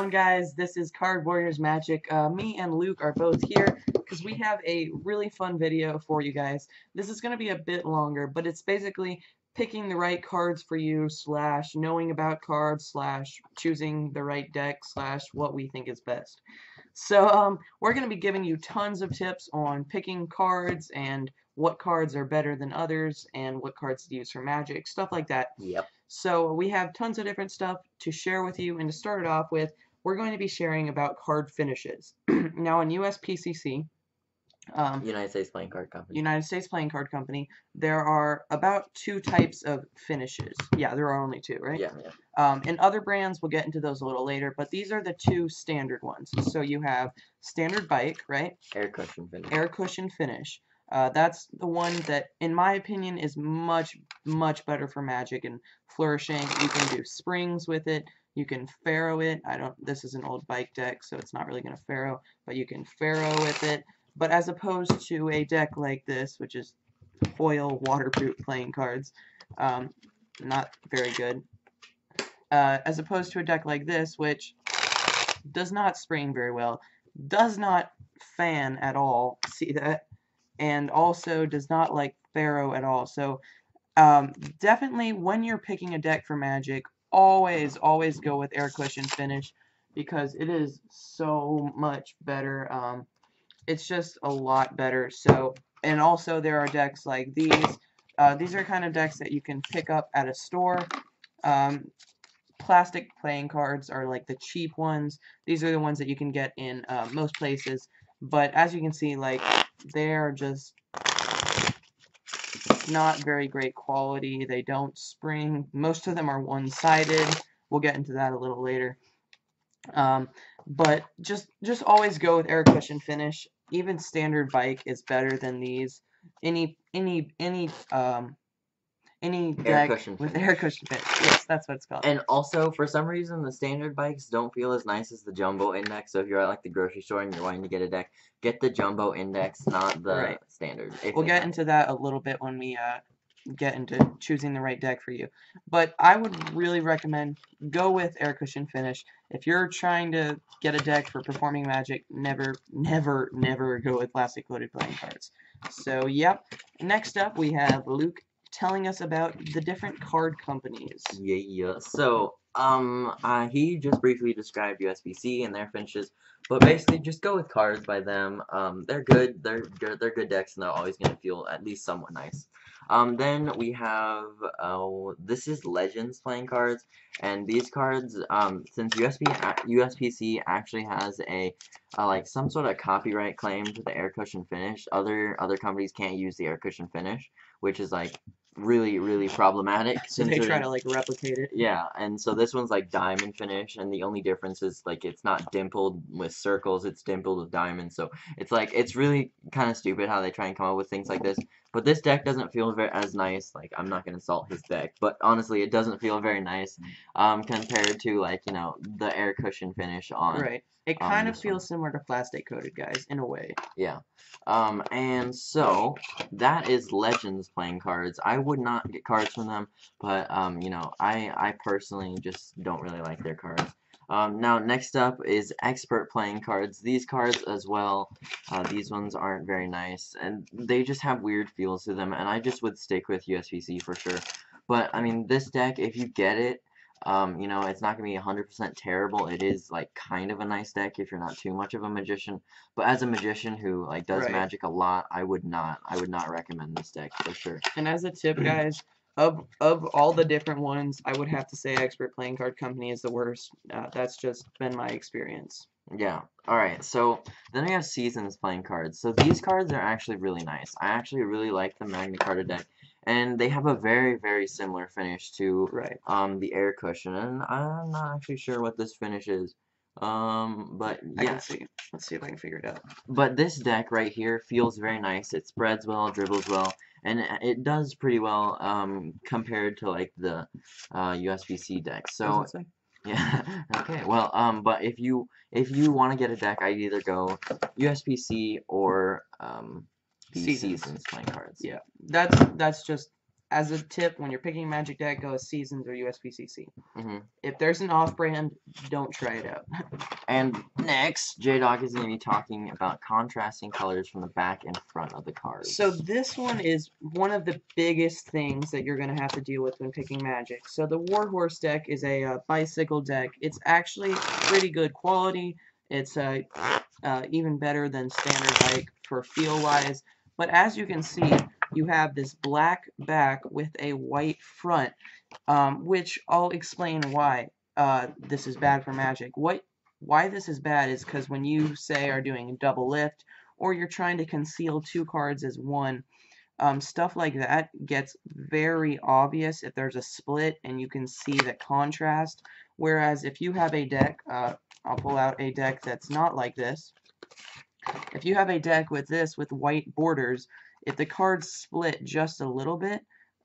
on, guys? This is Card Warriors Magic. Me and Luke are both here because we have a really fun video for you guys. This is going to be a bit longer, but it's basically picking the right cards for you, / knowing about cards, / choosing the right deck, / what we think is best. So we're going to be giving you tons of tips on picking cards and what cards are better than others and what cards to use for Magic, stuff like that. Yep. So we have tons of different stuff to share with you, and to start it off with, we're going to be sharing about card finishes. Now in USPCC, United States Playing Card Company. United States Playing Card Company, there are about 2 types of finishes. Yeah, there are only 2, right? Yeah. In other brands, we'll get into those a little later, but these are the 2 standard ones. So you have standard bike, right? Air cushion finish. Air cushion finish. That's the one that, in my opinion, is much better for Magic and flourishing. You can do springs with it. You can Pharaoh it. This is an old bike deck, so it's not really going to Pharaoh, but you can Pharaoh with it. But as opposed to a deck like this, which is foil waterproof playing cards, not very good. As opposed to a deck like this, which does not spring very well, does not fan at all. See that? And also does not like Pharaoh at all. So definitely when you're picking a deck for Magic, always go with Air Cushion Finish because it is so much better. It's just a lot better. So, and also there are decks like these. These are kind of decks that you can pick up at a store. Plastic playing cards are like the cheap ones. These are the ones that you can get in most places. But as you can see, like, they're just not very great quality. They don't spring. Most of them are one-sided. We'll get into that a little later. But just always go with Air Cushion Finish. Even standard bike is better than these. Any deck with Air Cushion Finish. Yes, that's what it's called. And also, for some reason, the standard bikes don't feel as nice as the Jumbo Index. So if you're at like the grocery store and you're wanting to get a deck, get the Jumbo Index, not the standard. We'll get into that a little bit when we get into choosing the right deck for you. But I would really recommend go with Air Cushion Finish. If you're trying to get a deck for performing Magic, never go with plastic coated playing cards. So, yep. Next up, we have Luke telling us about the different card companies. Yeah. So, he just briefly described USBC and their finishes, but basically just go with cards by them. They're good. They're good decks, and they're always gonna feel at least somewhat nice. Then we have this is Legends playing cards, and these cards, since USPC actually has a like some sort of copyright claim to the air cushion finish, other companies can't use the air cushion finish, which is like really problematic. So they try to like replicate it. Yeah, and so this one's like diamond finish, and the only difference is like it's not dimpled with circles, it's dimpled with diamonds. So it's like it's really kind of stupid how they try and come up with things like this. But this deck doesn't feel as nice. Like, I'm not gonna insult his deck, but honestly, it doesn't feel very nice compared to, like, you know, the air cushion finish on. Right. It kind of feels similar to plastic coated, guys, in a way. Yeah. And so that is Legends playing cards. I would not get cards from them, but you know, I personally just don't really like their cards. Now next up is Expert playing cards. These cards as well, these ones aren't very nice, and they just have weird feels to them, and I just would stick with USPC for sure. But I mean, this deck, if you get it, you know, it's not going to be 100% terrible. It is, like, kind of a nice deck if you're not too much of a magician. But as a magician who, like, does Magic a lot, I would not recommend this deck for sure. And as a tip, guys, of all the different ones, I would have to say Expert Playing Card Company is the worst. That's just been my experience. Yeah. Alright, so then we have Seasons playing cards. So these cards are actually really nice. I actually really like the Magna Carta deck. And they have a very similar finish to the air cushion, and I'm not actually sure what this finish is. But yeah. I can see. Let's see if I can figure it out. But this deck right here feels very nice. It spreads well, dribbles well, and it does pretty well compared to like the USBC deck. So yeah. Okay. Well, but if you want to get a deck, I'd either go USPC or Seasons playing cards. Yeah, that's just as a tip, when you're picking a Magic deck, go with Seasons or USPCC. Hmm. If there's an off-brand, don't try it out. And next, J-Dog is going to be talking about contrasting colors from the back and front of the So cards. this one is one of the biggest things that you're going to have to deal with when picking Magic. So the Warhorse deck is a bicycle deck. It's actually pretty good quality. It's even better than standard bike for feel-wise. But as you can see, you have this black back with a white front, which I'll explain why this is bad for Magic. Why this is bad is because when you, say, are doing a double lift, or you're trying to conceal two cards as one, stuff like that gets very obvious if there's a split and you can see the contrast. Whereas if you have a deck, I'll pull out a deck that's not like this. If you have a deck with this with white borders, if the cards split just a little bit,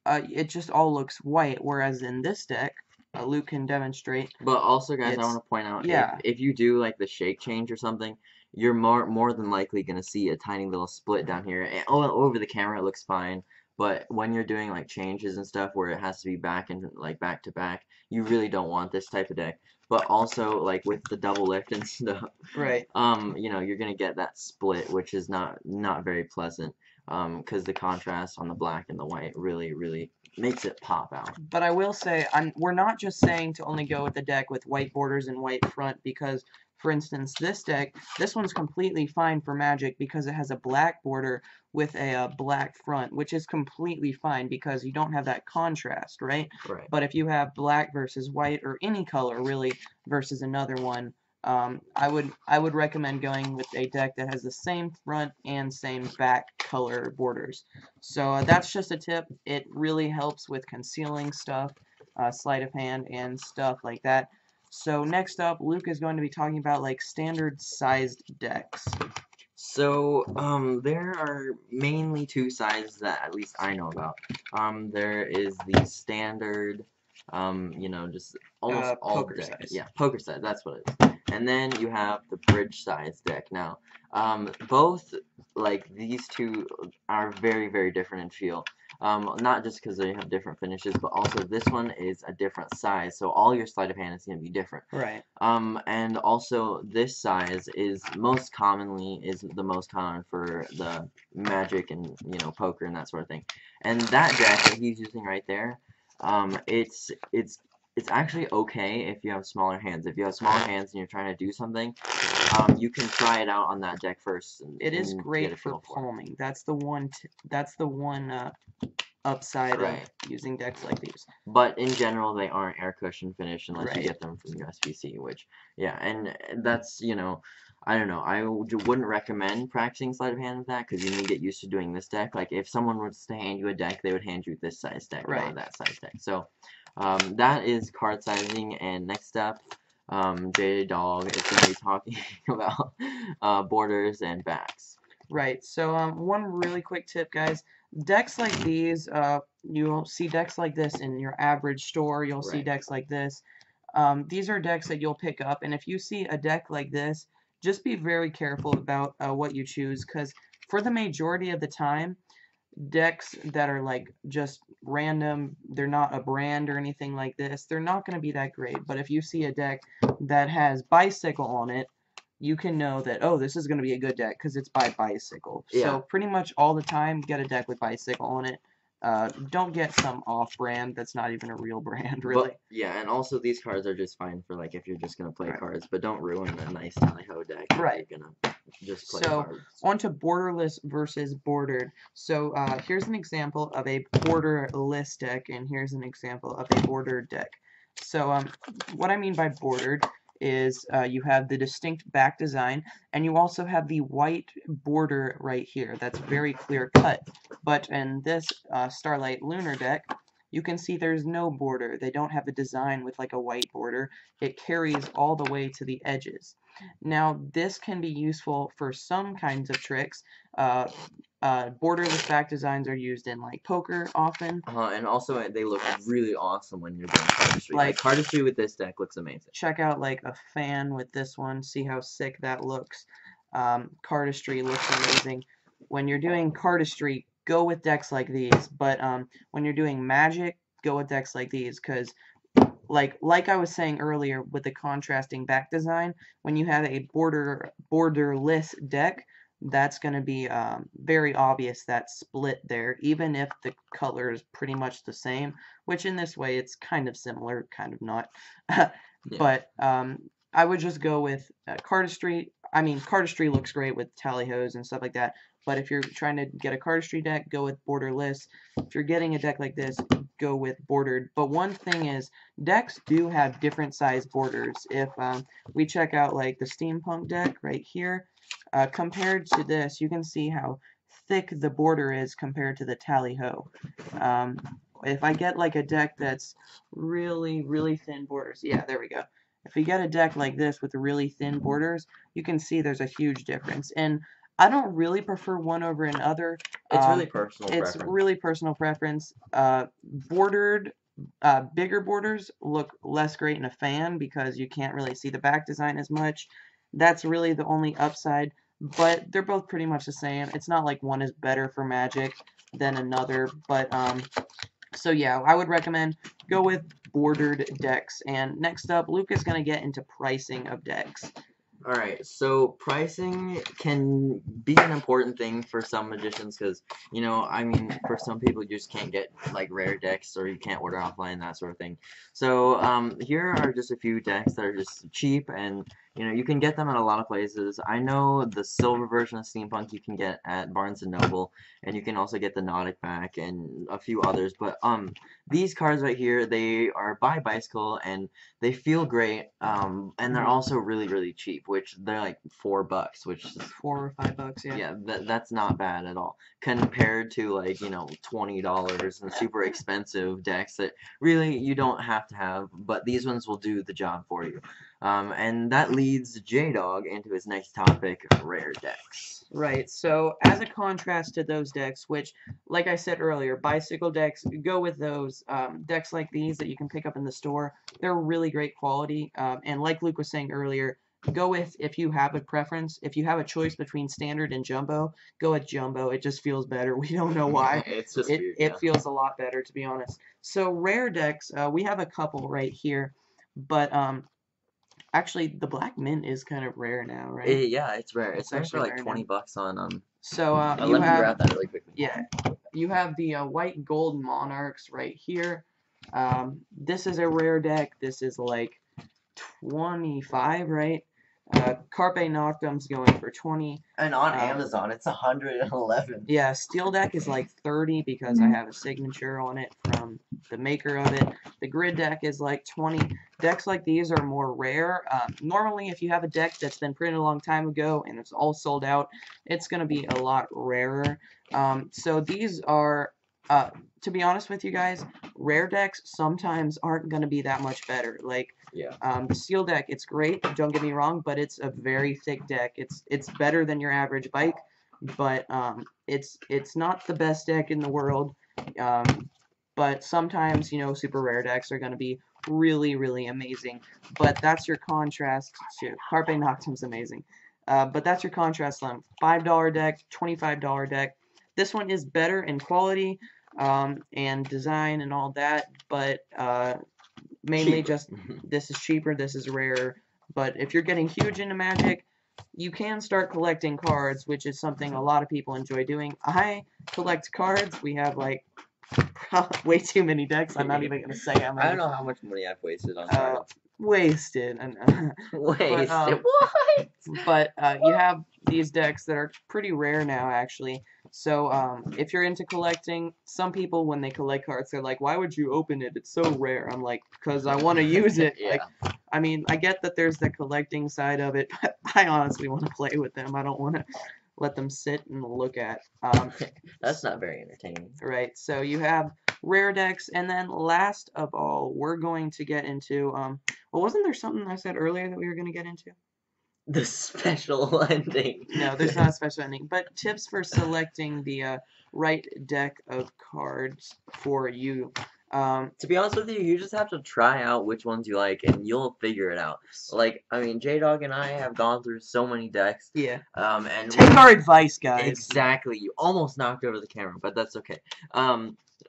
it just all looks white. Whereas in this deck, Luke can demonstrate. But also, guys, I It's, want to point out, yeah, if you do like the shake change or something, you're more than likely gonna see a tiny little split down here. And over the camera, it looks fine. But when you're doing like changes and stuff where it has to be back and like back to back, you really don't want this type of deck. But also like with the double lift and stuff, right. you know, you're gonna get that split, which is not very pleasant. Because the contrast on the black and the white really makes it pop out. But I will say, we're not just saying to only go with the deck with white borders and white front because, for instance, this one's completely fine for Magic because it has a black border with a black front, which is completely fine because you don't have that contrast, right? Right. But if you have black versus white or any color really versus another one, I would recommend going with a deck that has the same front and same back color borders. So that's just a tip. It really helps with concealing stuff, sleight of hand, and stuff like that. So next up, Luke is going to be talking about like standard sized decks. So, there are mainly two sizes that at least I know about. There is the standard, you know, just almost all Poker deck. size. Yeah, poker size, that's what it is. And then you have the bridge size deck. Now, both, like, these two are very different in feel. Not just because they have different finishes, but also this one is a different size, so all your sleight of hand is going to be different. Right. And also this size is the most common for the Magic and, you know, poker and that sort of thing. And that deck that he's using right there, it's actually okay if you have smaller hands. If you have smaller hands and you're trying to do something, you can try it out on that deck first It is and get a great for feel for it. palming. That's the one. That's the one upside Right. of using decks like these. But in general, they aren't air cushion finish unless you Right. get them from USPC, which, yeah, and that's, you know, I don't know, I wouldn't recommend practicing sleight of hand with that, because you need to get used to doing this deck. Like, if someone was to hand you a deck, they would hand you this size deck, Right. not that size deck. So, that is card sizing, and next up, J-Dog is going to be talking about borders and backs. Right. So one really quick tip, guys. Decks like these, you'll see decks like this in your average store. You'll see Right. decks like this. These are decks that you'll pick up, and if you see a deck like this, just be very careful about what you choose, because for the majority of the time, decks that are like just random, they're not a brand or anything like this, they're not going to be that great. But if you see a deck that has bicycle on it, you can know that, oh, this is going to be a good deck because it's by bicycle. Yeah. So pretty much all the time, get a deck with bicycle on it. Don't get some off-brand that's not even a real brand, really. But, yeah, and also these cards are just fine for, like, if you're just gonna play Right. cards, but don't ruin a nice tally-ho deck if Right. you're gonna just play So, cards. on to borderless versus bordered. So, here's an example of a borderless deck, and here's an example of a bordered deck. So, what I mean by bordered is you have the distinct back design, and you also have the white border right here. That's very clear cut. But in this Starlight Lunar deck, you can see there's no border. They don't have a design with like a white border. It carries all the way to the edges. Now, this can be useful for some kinds of tricks. Borderless back designs are used in like poker often. And also they look really awesome when you're doing cardistry. Like, Cardistry with this deck looks amazing. Check out like a fan with this one. See how sick that looks. Cardistry looks amazing. When you're doing cardistry, go with decks like these. But when you're doing Magic, go with decks like these, because like I was saying earlier with the contrasting back design, when you have a borderless deck, that's going to be very obvious, that split there, even if the color is pretty much the same, which in this way it's kind of similar, kind of not. Yeah. But I would just go with cardistry. I mean, cardistry looks great with tally hos and stuff like that, but if you're trying to get a cardistry deck, go with borderless. If you're getting a deck like this, go with bordered. But one thing is, decks do have different size borders. If we check out like the steampunk deck right here, compared to this, you can see how thick the border is compared to the tally ho. If I get like a deck that's really thin borders, yeah, there we go. If you get a deck like this with really thin borders, you can see there's a huge difference. And I don't really prefer one over another. It's really personal It's preference. really personal preference. Bordered, bigger borders look less great in a fan because you can't really see the back design as much. That's really the only upside, but they're both pretty much the same. It's not like one is better for Magic than another, but so yeah, I would recommend go with bordered decks. And next up, Luke is going to get into pricing of decks. Alright, so pricing can be an important thing for some magicians because, you know, I mean, for some people you just can't get, like, rare decks or you can't order offline, that sort of thing. So, here are just a few decks that are just cheap and, you know, you can get them at a lot of places. I know the silver version of Steampunk you can get at Barnes & Noble, and you can also get the Nautic pack and a few others, but, these cards right here, they are by Bicycle, and they feel great, and they're also really cheap, which they're like $4, which is $4 or $5, yeah. Yeah, that's not bad at all compared to like, you know, $20 and super expensive decks that really you don't have to have, but these ones will do the job for you. And that leads J-Dog into his next topic, rare decks. Right, so as a contrast to those decks, which, like I said earlier, bicycle decks, go with those. Decks like these that you can pick up in the store, they're really great quality. And like Luke was saying earlier, go with, if you have a preference, if you have a choice between standard and jumbo, go with jumbo. It just feels better. We don't know why. It's just it, weird, it yeah. feels a lot better, to be honest. So rare decks, we have a couple right here, but actually, the Black Mint is kind of rare now, right? Yeah, it's rare. It's rare for actually like rare now. 20 bucks on So let you me have, grab that really quickly. yeah, you have the white gold monarchs right here. This is a rare deck. This is like 25, right? Carpe Noctum's going for 20. And on Amazon, it's 111. Yeah, Steel Deck is like 30 because I have a signature on it from the maker of it. The Grid Deck is like 20. Decks like these are more rare. Normally, if you have a deck that's been printed a long time ago and it's all sold out, it's going to be a lot rarer. So these are, to be honest with you guys, rare decks sometimes aren't going to be that much better. Like, Yeah. the Steel Deck, it's great, don't get me wrong, but it's a very thick deck. It's better than your average bike, but it's not the best deck in the world. But sometimes, you know, super rare decks are going to be really amazing. But that's your contrast to Carpe Noctum's amazing. But that's your contrast on $5 deck, $25 deck. This one is better in quality and design and all that, but mainly Cheaper. just this is cheaper, this is rarer. But if you're getting huge into Magic, you can start collecting cards, which is something a lot of people enjoy doing. I collect cards. We have like way too many decks. I'm not even gonna say how many. I don't know how much money I've wasted on cards. Wasted. Wasted. What? But you have these decks that are pretty rare now, actually. So if you're into collecting, some people when they collect cards, they're like, "Why would you open it? It's so rare." I'm like, "Cause I want to use it." Yeah. Like, I mean, I get that there's the collecting side of it, but I honestly want to play with them. I don't want to let them sit and look at. That's not very entertaining. Right. So you have rare decks, and then last of all, we're going to get into well, wasn't there something I said earlier that we were going to get into? The special ending. No, there's not a special ending, but tips for selecting the right deck of cards for you. To be honest with you, you just have to try out which ones you like, and you'll figure it out. Like, I mean, J-Dog and I have gone through so many decks, Yeah. and Take our advice, guys. exactly. You almost knocked over the camera, but that's okay.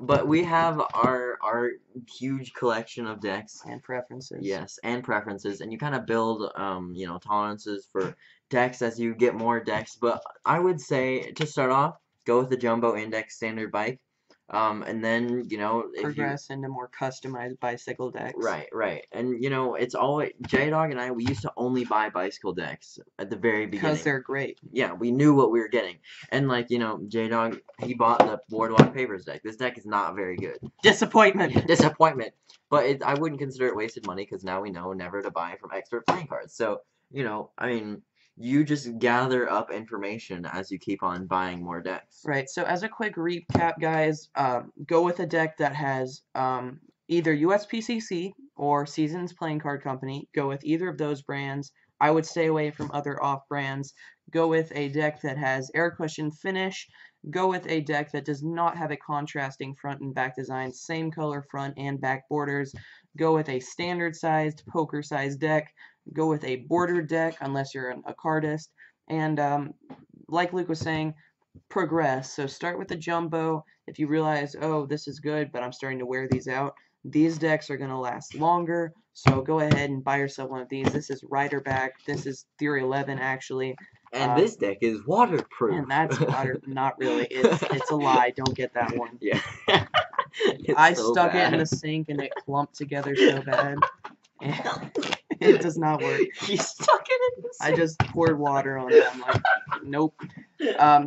But we have our huge collection of decks. And preferences. Yes, and preferences, and you kind of build you know, tolerances for decks as you get more decks. But I would say to start off, go with the Jumbo Index Standard Bike. And then, you know, if you Progress into more customized bicycle decks. right. And you know, it's always J-Dog and I, we used to only buy bicycle decks at the very beginning. Because they're great. Yeah, we knew what we were getting. And like, you know, J-Dog, he bought the Boardwalk Papers deck. This deck is not very good. Disappointment. Disappointment. But I wouldn't consider it wasted money because now we know never to buy from expert playing cards. So, you know, I mean, you just gather up information as you keep on buying more decks. Right, so as a quick recap, guys, go with a deck that has either USPCC or Seasons Playing Card Company. Go with either of those brands. I would stay away from other off brands. Go with a deck that has air cushion finish. Go with a deck that does not have a contrasting front and back design, same color front and back borders. Go with a standard sized, poker sized deck. Go with a bordered deck unless you're a cardist. And like Luke was saying, progress. So start with the jumbo. If you realize, oh, this is good, but I'm starting to wear these out, these decks are going to last longer. So go ahead and buy yourself one of these. This is Riderback. This is Theory 11, actually. And this deck is waterproof. And that's water. Not really. It's a lie. Don't get that one. Yeah. I so stuck it in the sink and it clumped together so bad. It does not work. You stuck it in the sink. I just poured water on it. I'm like, nope.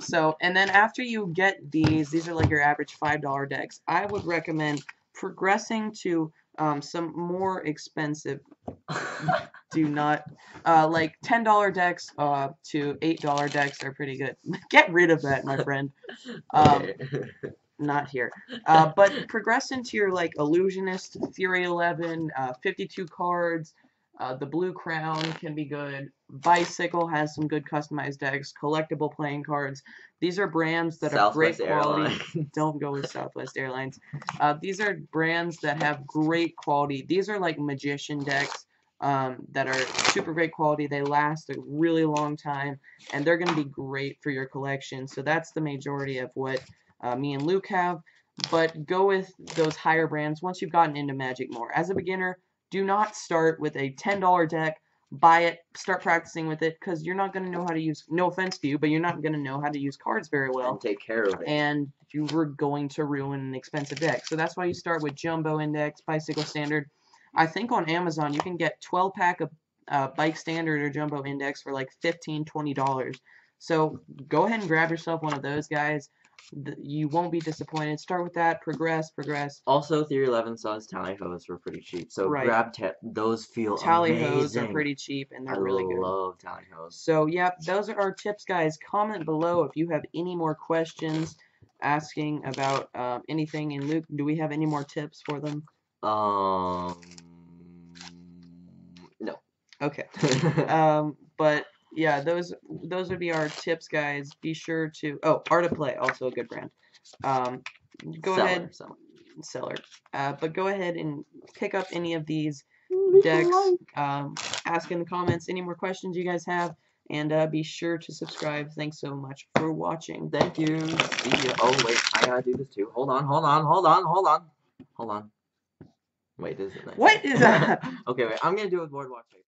So, and then after you get these are like your average $5 decks. I would recommend progressing to some more expensive. Do not like $10 decks to $8 decks are pretty good. Get rid of that, my friend. Not here. But progress into your like Illusionist, Theory 11, 52 cards. The Blue Crown can be good. Bicycle has some good customized decks. Collectible playing cards. These are brands that are great quality. Don't go with Southwest Airlines. These are brands that have great quality. These are like magician decks that are super great quality. They last a really long time, and they're going to be great for your collection. So that's the majority of what me and Luke have. But go with those higher brands once you've gotten into Magic more. As a beginner, do not start with a $10 deck, buy it, start practicing with it, because you're not going to know how to use, no offense to you, but you're not going to know how to use cards very well. And take care of it. And you were going to ruin an expensive deck. So that's why you start with Jumbo Index, Bicycle Standard. I think on Amazon you can get 12-pack of Bike Standard or Jumbo Index for like $15, $20. So go ahead and grab yourself one of those, guys. You won't be disappointed. Start with that. Progress. Also, Theory 11 saws tally hose for pretty cheap. So grab those. Feel tally amazing. hose are pretty cheap and they're really good. I love tally hose. So yeah, those are our tips, guys. Comment below if you have any more questions asking about anything. And Luke, do we have any more tips for them? No. Okay. But yeah, those would be our tips, guys. Be sure to Art of Play, also a good brand. Go ahead, seller. But go ahead and pick up any of these decks. Ask in the comments any more questions you guys have, and be sure to subscribe. Thanks so much for watching. Thank you. See you. Oh wait, I gotta do this too. Hold on. Wait, is it nice? What is that? Okay, wait. I'm gonna do it with Boardwalk Paper.